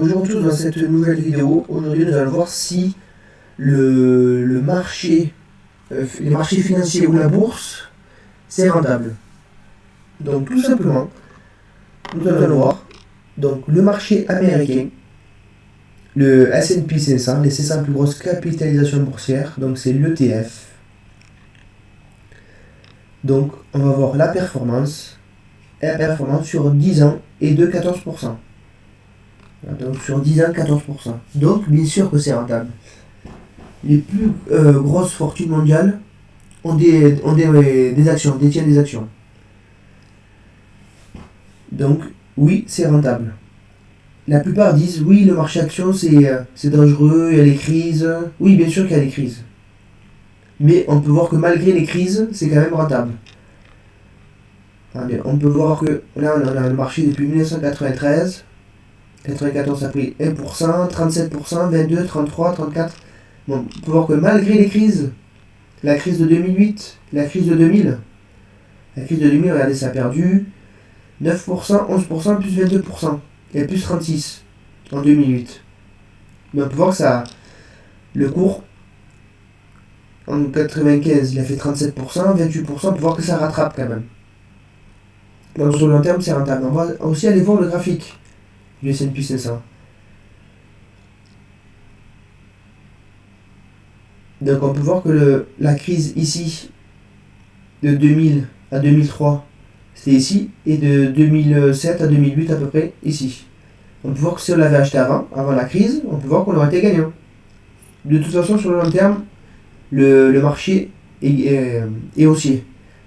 Bonjour à tous dans cette nouvelle vidéo. Aujourd'hui nous allons voir si le marché, les marchés financiers ou la bourse, c'est rentable. Donc tout simplement, nous allons voir donc, le marché américain, le S&P 500, les 500 plus grosses capitalisations boursières, donc c'est l'ETF. Donc on va voir la performance sur 10 ans est de 14%. Donc sur 10 ans, 14%. Donc bien sûr que c'est rentable. Les plus grosses fortunes mondiales ont des actions, détiennent des actions. Donc oui, c'est rentable. La plupart disent oui, le marché action c'est dangereux, il y a les crises. Oui, bien sûr qu'il y a des crises. Mais on peut voir que malgré les crises, c'est quand même rentable. On peut voir que là on a le marché depuis 1993. 94 ça a pris 1%, 37%, 22, 33, 34. Bon, on peut voir que malgré les crises, la crise de 2008, la crise de 2000, regardez, ça a perdu 9%, 11%, plus 22%, et plus 36% en 2008. Mais on peut voir que ça, le cours, en 95, il a fait 37%, 28%, on peut voir que ça rattrape quand même. Donc sur le long terme, c'est rentable. On va aussi aller voir le graphique du S&P 500. Donc on peut voir que la crise ici, de 2000 à 2003, c'était ici, et de 2007 à 2008 à peu près, ici. On peut voir que si on l'avait acheté avant la crise, on peut voir qu'on aurait été gagnant. De toute façon, sur le long terme, le marché est haussier.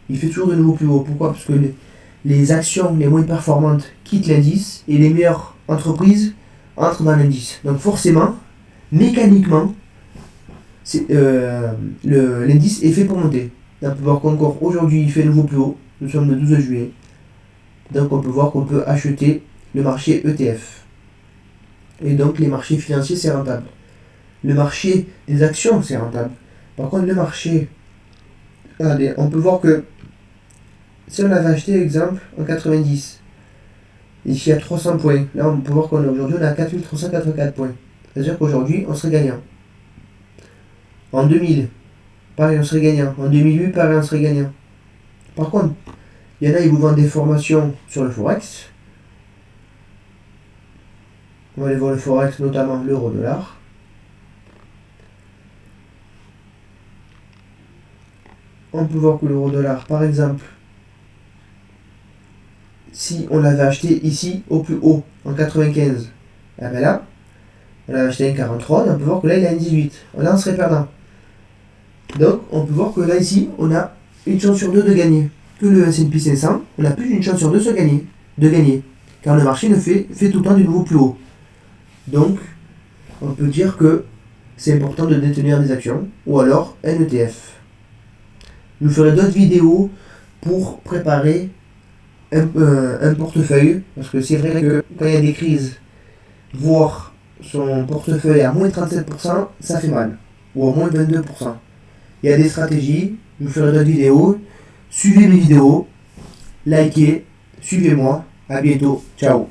Il fait toujours de nouveau plus haut. Pourquoi ? Parce que les actions les moins performantes quittent l'indice et les meilleures entreprises entrent dans l'indice. Donc forcément, mécaniquement, l'indice est fait pour monter. On peut voir qu'encore aujourd'hui il fait nouveau plus haut. Nous sommes le 12 juillet. Donc on peut voir qu'on peut acheter le marché ETF. Et donc les marchés financiers c'est rentable. Le marché des actions c'est rentable. Par contre le marché... Regardez, on peut voir que si on avait acheté exemple en 90, ici à 300 points, là on peut voir qu'aujourd'hui on est à 4384 points. C'est-à-dire qu'aujourd'hui on serait gagnant. En 2000, pareil, on serait gagnant. En 2008, pareil, on serait gagnant. Par contre, il y en a, ils vous vendent des formations sur le Forex. On va aller voir le Forex, notamment l'euro-dollar. On peut voir que l'euro-dollar, par exemple, si on l'avait acheté ici, au plus haut, en 95, eh ben là, on l'avait acheté à 1,43, et on peut voir que là, il est à 1,18. Là, on serait perdant. Donc, on peut voir que là, ici, on a une chance sur deux de gagner. Que le S&P 500, on a plus d'une chance sur deux de gagner. Car le marché fait tout le temps du nouveau plus haut. Donc, on peut dire que c'est important de détenir des actions, ou alors un ETF. Je vous ferai d'autres vidéos pour préparer un portefeuille, parce que c'est vrai que quand il y a des crises, voir son portefeuille à moins 37%, ça fait mal. Ou à moins 22%. Il y a des stratégies, je vous ferai d'autres vidéos. Suivez mes vidéos, likez, suivez-moi. À bientôt, ciao.